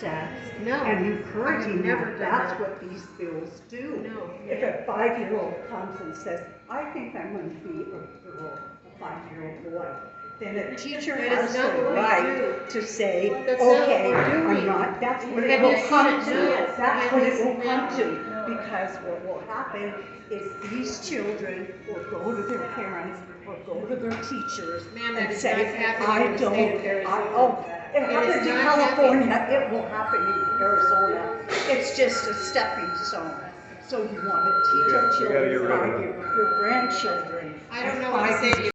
sex No, and encouraging I've never that. done That's that. what these bills do. No. If a 5-year-old comes and says, I think I'm going to be a girl, a 5-year-old boy, then a teacher That has is not the what we right do. to say, That's not what okay, we're doing. I'm not. That's what it Have will you come seen to. it? That's Have what you it will seen come it? to. Because what will happen is these children will go to their parents or go to their teachers Ma'am, that and is say, not happening I in the don't, state of Arizona. oh, it It happens is in not California, it will happen in Arizona. It's just a stepping stone. So you want to teach our We gotta get children, rid of it. your grandchildren. I don't and know what to say to you.